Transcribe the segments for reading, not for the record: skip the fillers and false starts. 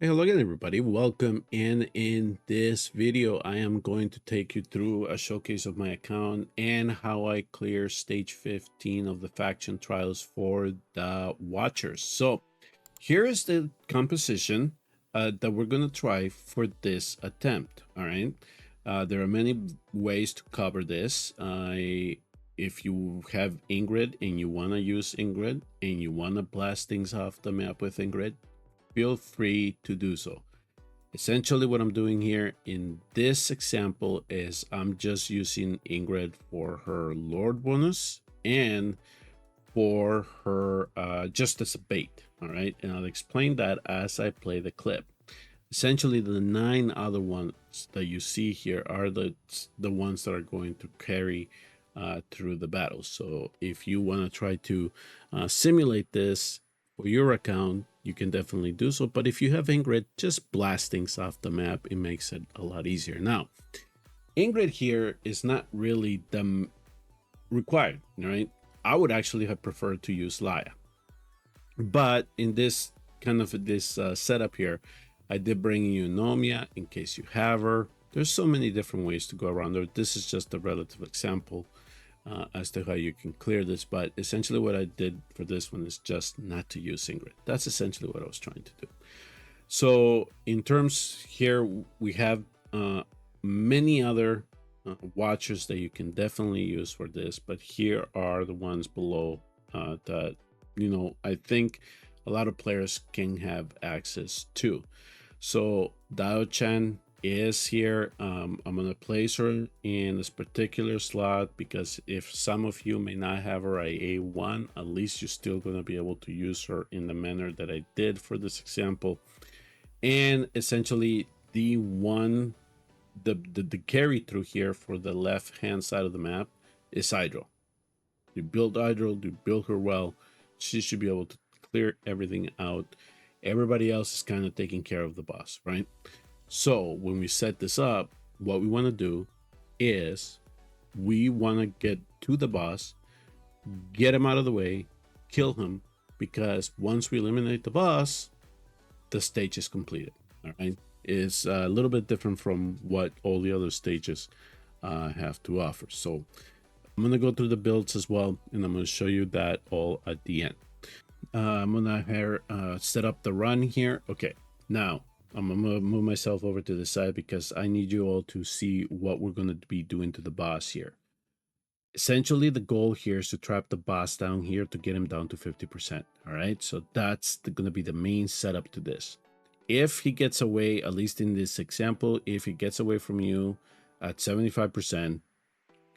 Hey, hello again, everybody. Welcome in this video, I am going to take you through a showcase of my account and how I clear stage 15 of the faction trials for the Watchers. So here is the composition that we're going to try for this attempt. All right. There are many ways to cover this. If you have Ingrid and you want to use Ingrid and you want to blast things off the map with Ingrid, feel free to do so. Essentially, what I'm doing here in this example is I'm just using Ingrid for her Lord bonus and for her just as a bait. All right, and I'll explain that as I play the clip. Essentially, the 9 other ones that you see here are the ones that are going to carry through the battle. So if you want to try to simulate this for your account, you can definitely do so. But if you have Ingrid, just blast things off the map. It makes it a lot easier. Now, Ingrid here is not really the required, right? I would actually have preferred to use Laia. But in this kind of this setup here, I did bring in eunomia in case you have her. There's so many different ways to go around there. This is just a relative example as to how you can clear this, but essentially what I did for this one is just not to use Ingrid. That's essentially what I was trying to do. So in terms here, we have many other watchers that you can definitely use for this, but here are the ones below that, you know, I think a lot of players can have access to. So Dao-chan is here. I'm gonna place her in this particular slot because if some of you may not have her at A1, at least you're still gonna be able to use her in the manner that I did for this example. And essentially the carry through here for the left hand side of the map is idril. You build idril, you build her well, she should be able to clear everything out. Everybody else is kind of taking care of the boss, right? So when we set this up, what we want to do is we want to get to the boss, get him out of the way, kill him, because once we eliminate the boss, the stage is completed. All right, it's a little bit different from what all the other stages have to offer. So I'm gonna go through the builds as well, and I'm gonna show you that all at the end. I'm gonna set up the run here. Okay, now I'm gonna move myself over to the side because I need you all to see what we're gonna be doing to the boss here. Essentially, the goal here is to trap the boss down here to get him down to 50%. All right, so that's gonna be the main setup to this. If he gets away, at least in this example, if he gets away from you at 75%,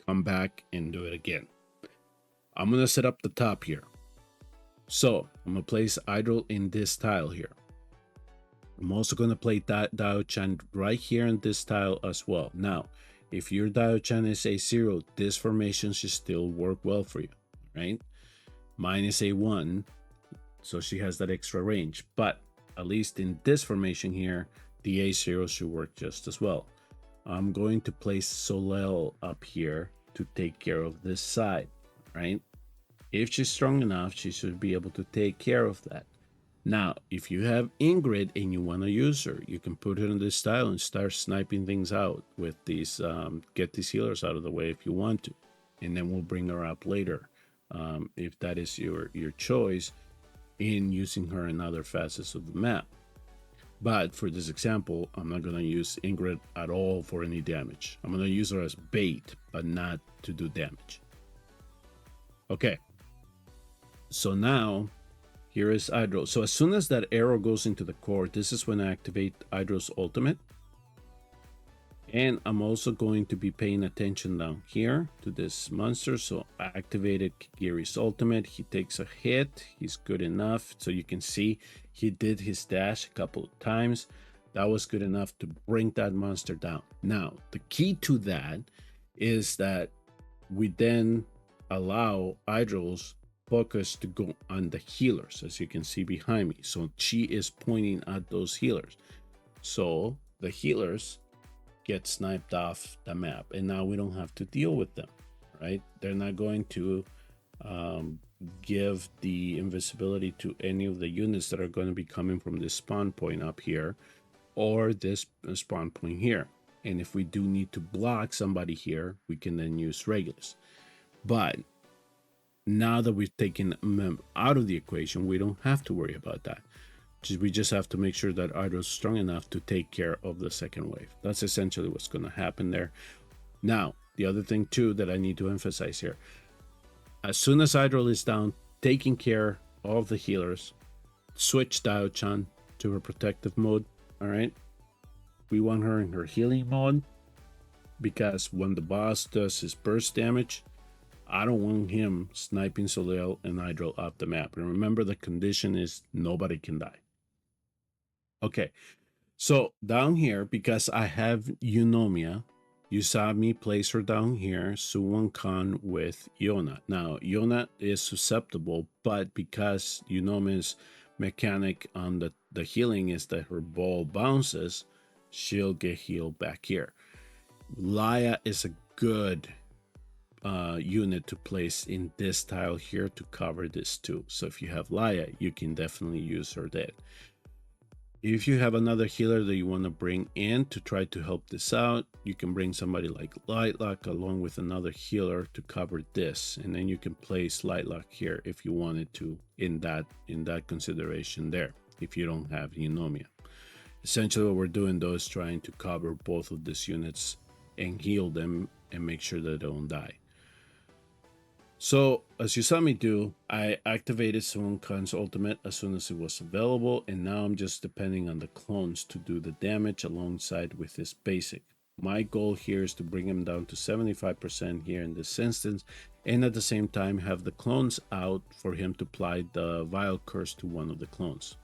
come back and do it again. I'm gonna set up the top here. So I'm gonna place idril in this tile here. I'm also gonna play Dao-chan right here in this tile as well. Now, if your Dao-chan is A0, this formation should still work well for you, right? Mine is A1, so she has that extra range, but at least in this formation here, the A0 should work just as well. I'm going to place Soleil up here to take care of this side, right? If she's strong enough, she should be able to take care of that. Now, if you have Ingrid and you want to use her, you can put her in this style and start sniping things out with these, get these healers out of the way if you want to. And then we'll bring her up later, if that is your choice in using her in other facets of the map. But for this example, I'm not going to use Ingrid at all for any damage. I'm going to use her as bait, but not to do damage. Okay. So now, here is idril. So as soon as that arrow goes into the core, this is when I activate idril's ultimate. And I'm also going to be paying attention down here to this monster. So I activated Kigiri's ultimate. He takes a hit. He's good enough. So you can see he did his dash a couple of times. That was good enough to bring that monster down. Now, the key to that is that we then allow idril's focus to go on the healers, as you can see behind me. So she is pointing at those healers. So the healers get sniped off the map, and now we don't have to deal with them, right? They're not going to give the invisibility to any of the units that are going to be coming from this spawn point up here or this spawn point here. And if we do need to block somebody here, we can then use regulus. But now that we've taken them out of the equation, we don't have to worry about that. We just have to make sure that idril is strong enough to take care of the second wave. That's essentially what's going to happen there. Now, the other thing too that I need to emphasize here, as soon as idril is down, taking care of the healers, switch Dao-chan to her protective mode. All right, we want her in her healing mode, because when the boss does his burst damage, I don't want him sniping Soleil and idril off the map. And remember, the condition is nobody can die. Okay, so down here, because I have eunomia, you saw me place her down here, Suwon Khan with eona. Now, eona is susceptible, but because eunomia's mechanic on the healing is that her ball bounces, she'll get healed back here. Laya is a good unit to place in this tile here to cover this too. So if you have Laya, you can definitely use her there. If you have another healer that you want to bring in to try to help this out, you can bring somebody like lightlocke along with another healer to cover this, and then you can place lightlocke here if you wanted to in that consideration there, if you don't have eunomia. Essentially what we're doing though is trying to cover both of these units and heal them and make sure that they don't die. So as you saw me do, I activated Suwon Khan's ultimate as soon as it was available, and now I'm just depending on the clones to do the damage alongside with his basic. My goal here is to bring him down to 75% here in this instance, and at the same time have the clones out for him to apply the vile curse to one of the clones.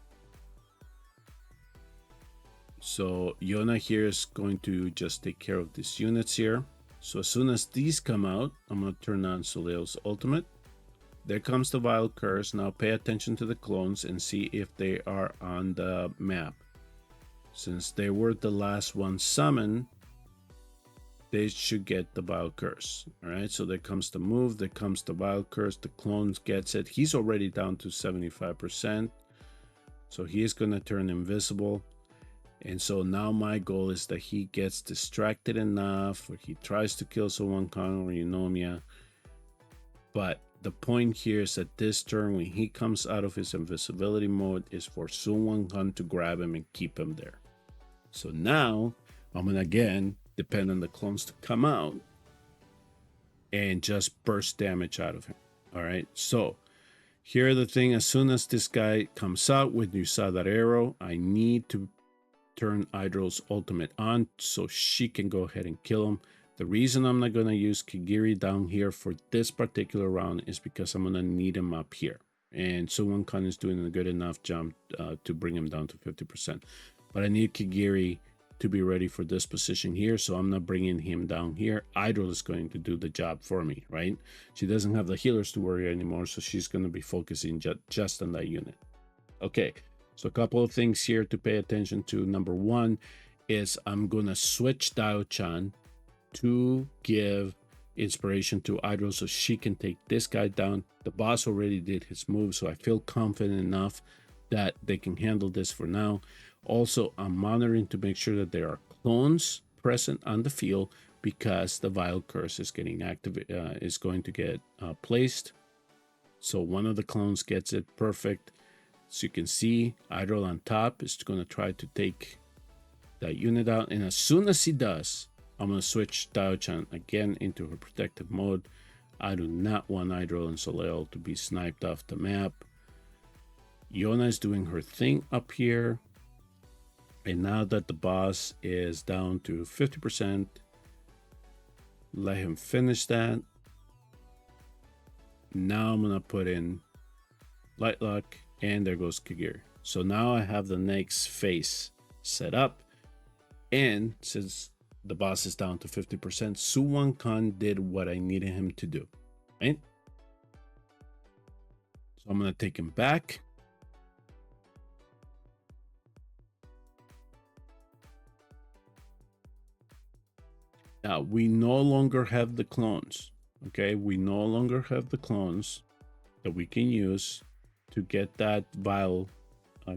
So eona here is going to just take care of these units here. So as soon as these come out, I'm going to turn on Soleil's ultimate. There comes the vile curse. Now pay attention to the clones and see if they are on the map. Since they were the last one summoned, they should get the vile curse. All right, so there comes the move, there comes the vile curse, the clones gets it. He's already down to 75%. So he is going to turn invisible. And so now my goal is that he gets distracted enough, or he tries to kill Suwon Khan or eunomia. But the point here is that this turn, when he comes out of his invisibility mode, is for Suwon Khan to grab him and keep him there. So now I'm going to again depend on the clones to come out and just burst damage out of him. All right, so here are the thing. As soon as this guy comes out, when you saw that arrow, I need to turn idril's ultimate on so she can go ahead and kill him. The reason I'm not going to use Kigiri down here for this particular round is because I'm going to need him up here, and Suwon Khan is doing a good enough jump to bring him down to 50%, but I need Kigiri to be ready for this position here, so I'm not bringing him down here. Idril is going to do the job for me, right? She doesn't have the healers to worry anymore, so she's going to be focusing just on that unit. Okay, so a couple of things here to pay attention to. Number one is I'm going to switch Dao-chan to give inspiration to idril so she can take this guy down. The boss already did his move, so I feel confident enough that they can handle this for now. Also, I'm monitoring to make sure that there are clones present on the field, because the vile curse is getting is going to get placed. So one of the clones gets it perfect. So you can see idril on top is going to try to take that unit out, and as soon as he does, I'm going to switch Dao-chan again into her protective mode. I do not want idril and Soleil to be sniped off the map. Eona is doing her thing up here, and now that the boss is down to 50%, let him finish that. Now I'm going to put in lightlocke, and there goes Kigiri. So now I have the next phase set up, and since the boss is down to 50%, Suwon Khan did what I needed him to do, right? So I'm going to take him back. Now we no longer have the clones. Okay, we no longer have the clones. that we can use to get that vile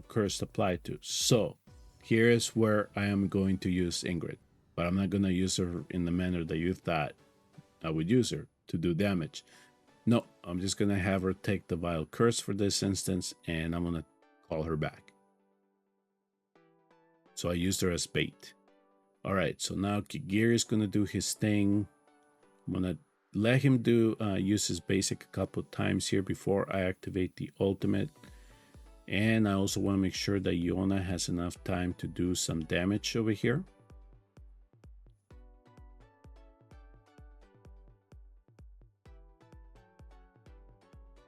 curse applied to. So here's where I am going to use Ingrid, but I'm not going to use her in the manner that you thought I would use her to do damage. No, I'm just going to have her take the vile curse for this instance, and I'm going to call her back. So I used her as bait. All right, so now Kigiri is going to do his thing. I'm going to let him do use his basic a couple of times here before I activate the ultimate. And I also want to make sure that Eona has enough time to do some damage over here.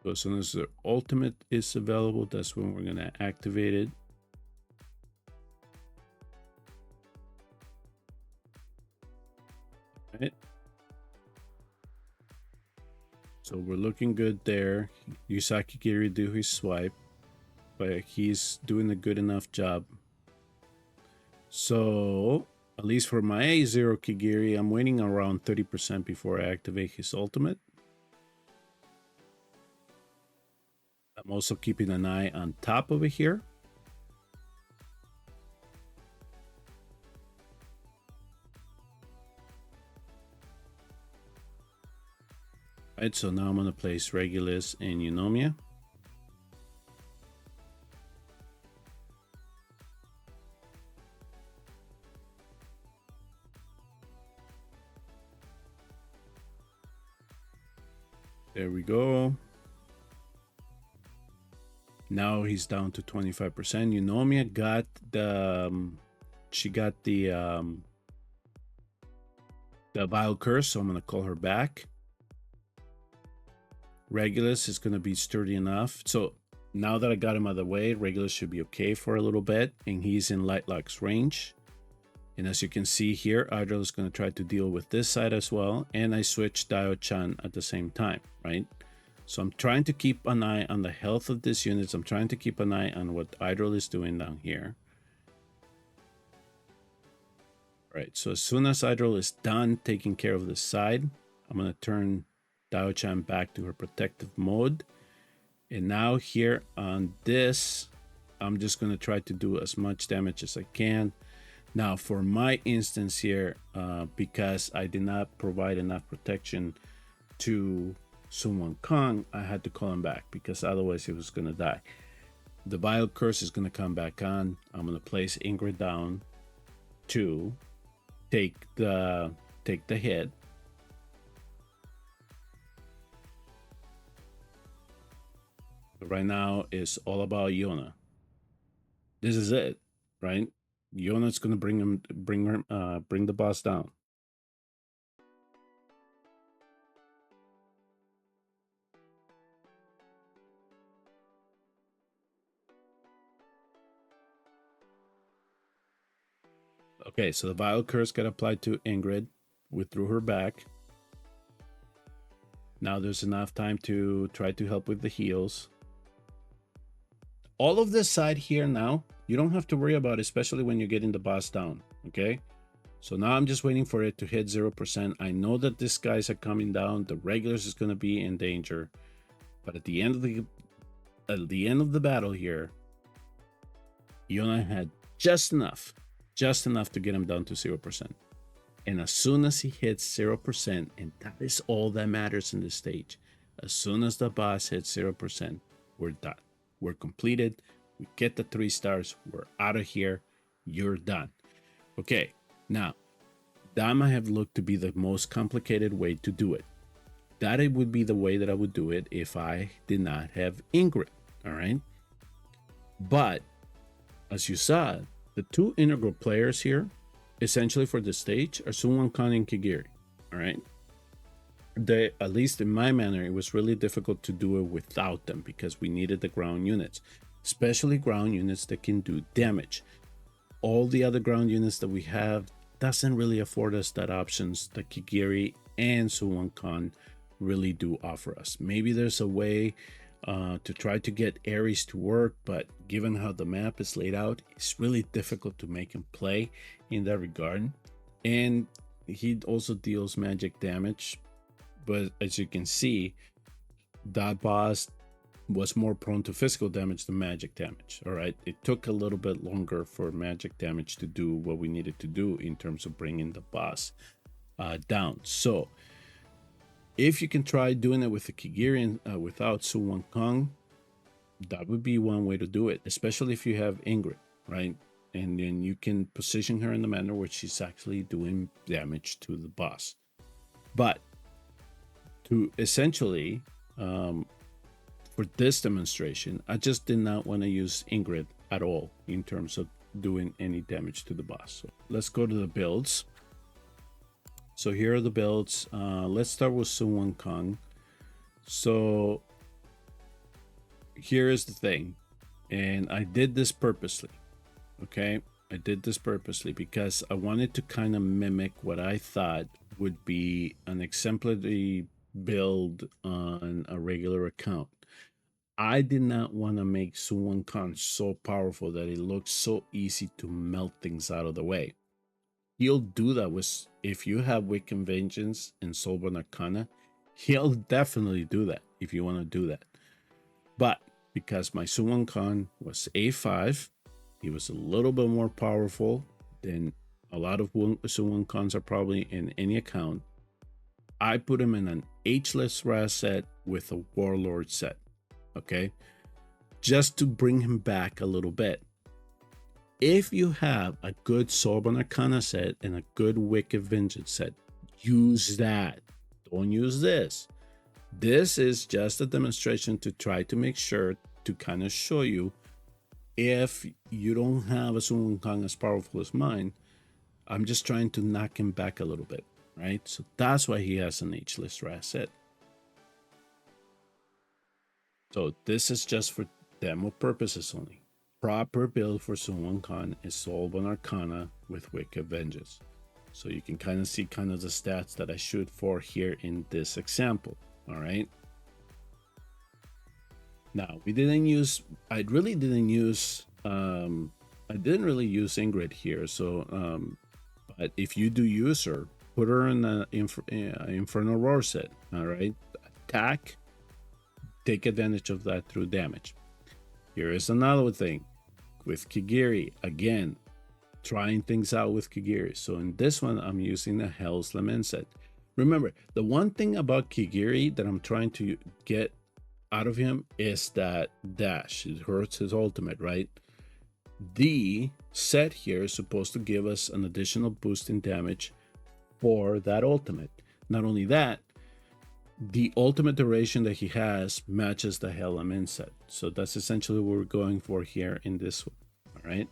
So as soon as the ultimate is available, that's when we're going to activate it. All right. So we're looking good there. Yusaki Kigiri do his swipe, but he's doing a good enough job. So at least for my A0 Kigiri, I'm waiting around 30% before I activate his ultimate. I'm also keeping an eye on top over here. Right, so now I'm going to place Regulus and Eunomia. There we go. Now he's down to 25%. Eunomia got the she got the vile curse, so I'm going to call her back. Regulus is going to be sturdy enough. So now that I got him out of the way, Regulus should be okay for a little bit, and he's in Lightlocke's range. And as you can see here, idril is going to try to deal with this side as well, and I switched Dio-chan at the same time, right? So I'm trying to keep an eye on the health of these units. I'm trying to keep an eye on what idril is doing down here. All right, so as soon as idril is done taking care of this side, I'm going to turn Dio-chan back to her protective mode. And now here on this, I'm just going to try to do as much damage as I can. Now for my instance here, because I did not provide enough protection to Sun Wukong, I had to call him back because otherwise he was going to die. The vile curse is going to come back on. I'm going to place Ingrid down to take the hit. Right now is all about Eona. This is it, right? Eona's gonna bring the boss down. Okay, so the vile curse got applied to Ingrid. We threw her back. Now there's enough time to try to help with the heals. All of this side here now, you don't have to worry about, especially when you're getting the boss down, okay? So now I'm just waiting for it to hit 0%. I know that these guys are coming down. The regulus is going to be in danger. But at the end of the battle here, Eona had just enough to get him down to 0%. And as soon as he hits 0%, and that is all that matters in this stage, as soon as the boss hits 0%, we're done. We're completed. We get the 3 stars. We're out of here. You're done. Okay, now, that might have looked to be the most complicated way to do it. That it would be the way that I would do it if I did not have Ingrid, all right? But, as you saw, the 2 integral players here, essentially for the stage, are Sun Wukong and Kigiri, all right? At least in my manner, it was really difficult to do it without them because we needed the ground units, especially ground units that can do damage. All the other ground units that we have doesn't really afford us that options that Kigiri and Sun Wukong really do offer us. Maybe there's a way to try to get Ares to work, but given how the map is laid out, it's really difficult to make him play in that regard. And he also deals magic damage. But as you can see, that boss was more prone to physical damage than magic damage. All right, it took a little bit longer for magic damage to do what we needed to do in terms of bringing the boss down. So if you can try doing it with the Kigiri without Su Kong, that would be one way to do it, especially if you have Ingrid, right? And then you can position her in the manner where she's actually doing damage to the boss. But to essentially, for this demonstration, I just did not want to use Ingrid at all in terms of doing any damage to the boss. So let's go to the builds. So here are the builds. Let's start with Su Kong. So here is the thing, and I did this purposely. Okay, I did this purposely because I wanted to kind of mimic what I thought would be an exemplary build on a regular account. I did not want to make Su Kong so powerful that it looks so easy to melt things out of the way. He'll do that with, if you have Wiccan Vengeance and Soulborn Arcana, he'll definitely do that if you want to do that. But because my Su Kong was A5, he was a little bit more powerful than a lot of Su Kongs are probably in any account. I put him in an H-less Raz set with a Warlord set, okay? Just to bring him back a little bit. If you have a good Soulborn Arcana set and a good Wicked Vengeance set, use that. Don't use this. This is just a demonstration to try to make sure to kind of show you, if you don't have a Su Kong as powerful as mine, I'm just trying to knock him back a little bit, right? So that's why he has an H-list Raz set. So this is just for demo purposes only. Proper build for Su Kong is Soulborn Arcana with Wicked Vengeance. So you can kind of see kind of the stats that I shoot for here in this example, all right? Now, we didn't use, I didn't really use Ingrid here. So, but if you do use her, put her in the Infernal Roar set, all right? Attack, take advantage of that through damage. Here is another thing with Kigiri. Again, trying things out with Kigiri. So in this one, I'm using the Hell's Lament set. Remember, the one thing about Kigiri that I'm trying to get out of him is that dash. It hurts his ultimate, right? The set here is supposed to give us an additional boost in damage for that ultimate. Not only that, the ultimate duration that he has matches the Hell Lament set. So that's essentially what we're going for here in this one. All right.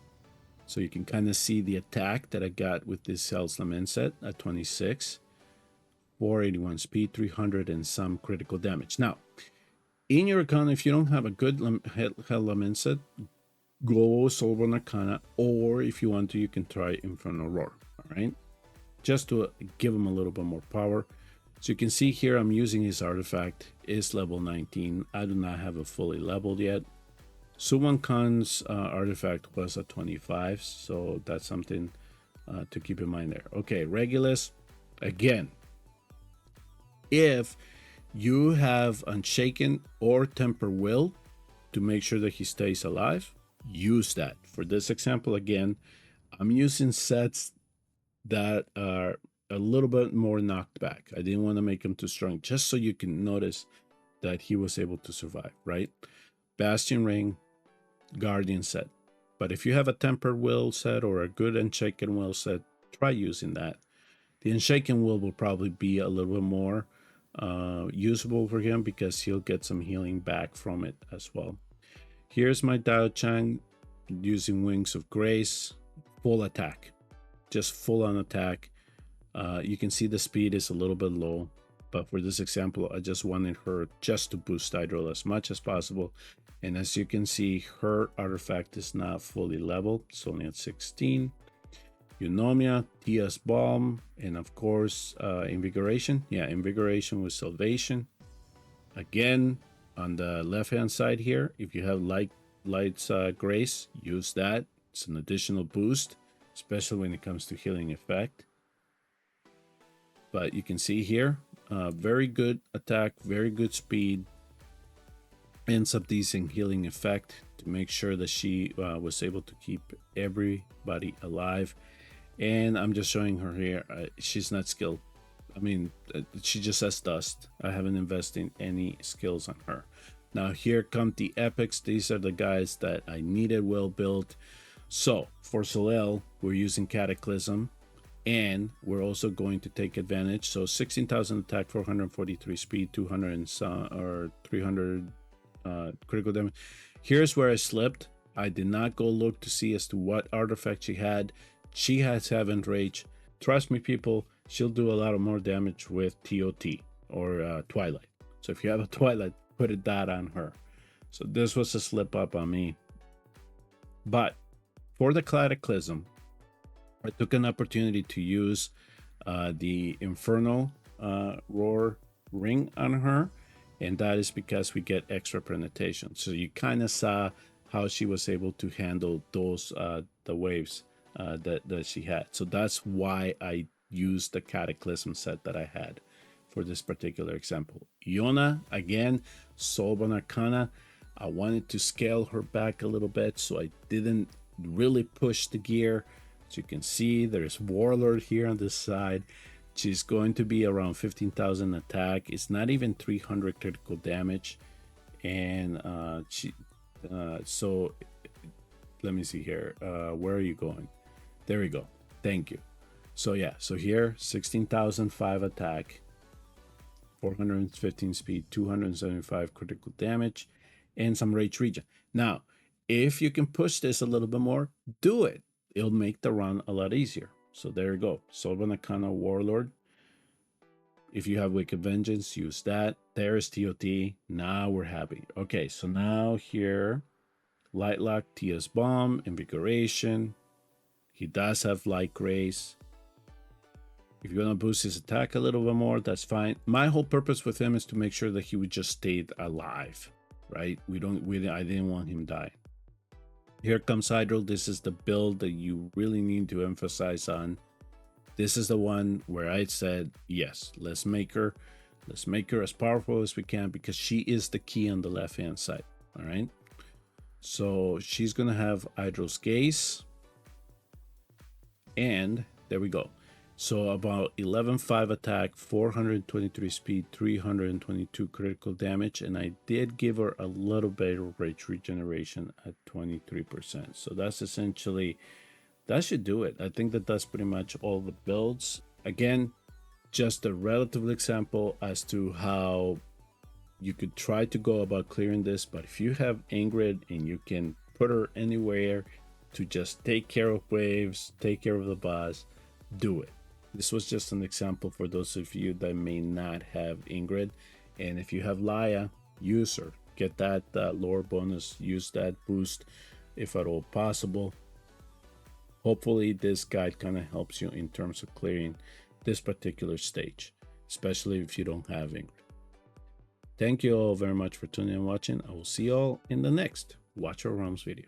So you can kind of see the attack that I got with this Hell's Lament set at 26, 481 speed, 300 and some critical damage. Now, in your account, if you don't have a good Hell Lament set, go Soulborn Arcana, or if you want to, you can try Infernal Roar. All right. Just to give him a little bit more power. So you can see here, I'm using his artifact, is level 19. I do not have it fully leveled yet. Su Kong's artifact was at 25, so that's something to keep in mind there. Okay, Regulus, again, if you have Unshaken or Temper Will to make sure that he stays alive, use that. For this example, again, I'm using sets that are a little bit more knocked back. I didn't want to make him too strong, just so you can notice that he was able to survive, right? Bastion Ring, Guardian set. But if you have a Tempered Will set or a good Unshaken Will set, try using that. The Unshaken Will probably be a little bit more usable for him because he'll get some healing back from it as well. Here's my Dao Chang using Wings of Grace, full attack, just full on attack. You can see the speed is a little bit low, but for this example, I just wanted her just to boost idril as much as possible. And as you can see, her artifact is not fully leveled. It's only at 16. Eunomia, Tia's Balm, and of course, Invigoration. Yeah, Invigoration with Salvation. Again, on the left-hand side here, if you have Light's Grace, use that. It's an additional boost, especially when it comes to healing effect. But you can see here, very good attack, very good speed. and some decent healing effect to make sure that she was able to keep everybody alive. And I'm just showing her here. She's not skilled. I mean, she just has dust. I haven't invested any skills on her. Now here come the epics. These are the guys that I needed well built. So for Soleil, we're using Cataclysm, and we're also going to take advantage. So 16,000 attack, 443 speed, 200 or 300 critical damage. Here's where I slipped. I did not go look to see as to what artifact she had. She has 7 rage. Trust me, people, she'll do a lot of more damage with TOT or Twilight. So if you have a Twilight, put that on her. So this was a slip up on me. But for the Cataclysm, I took an opportunity to use the Infernal Roar ring on her, and that is because we get extra penetration. So you kind of saw how she was able to handle those the waves that she had. So that's why I used the Cataclysm set that I had for this particular example. Eona, again, Soul Arcana. I wanted to scale her back a little bit, so I didn't really push the gear. As you can see, there's Warlord here on this side. She's going to be around 15,000 attack. It's not even 300 critical damage. And so let me see here. Where are you going? There we go. Thank you. So yeah, so here 16,005 attack, 415 speed, 275 critical damage, and some rage regen. Now, if you can push this a little bit more, do it. It'll make the run a lot easier. So there you go. Soul Arcana Warlord. If you have Wicked Vengeance, use that. There's TOT. Now we're happy. Okay, so now here, Lightlocke, TS Bomb, Invigoration. He does have Light Grace. If you want to boost his attack a little bit more, that's fine. My whole purpose with him is to make sure that he would just stay alive, right? I didn't want him dying. Here comes idril. This is the build that you really need to emphasize on. This is the one where I said, yes, let's make her as powerful as we can, because she is the key on the left hand side. All right. So she's gonna have idril's gaze, and there we go. So about 11.5 attack, 423 speed, 322 critical damage, and I did give her a little bit of rage regeneration at 23%. So that's essentially, that should do it. I think that's pretty much all the builds. Again, just a relative example as to how you could try to go about clearing this. But if you have Ingrid and you can put her anywhere to just take care of waves, take care of the boss, do it. This was just an example for those of you that may not have Ingrid. And if you have Laia, use her. Get that lore bonus. Use that boost if at all possible. Hopefully this guide kind of helps you in terms of clearing this particular stage, especially if you don't have Ingrid. Thank you all very much for tuning and watching. I will see you all in the next Watcher of Realms video.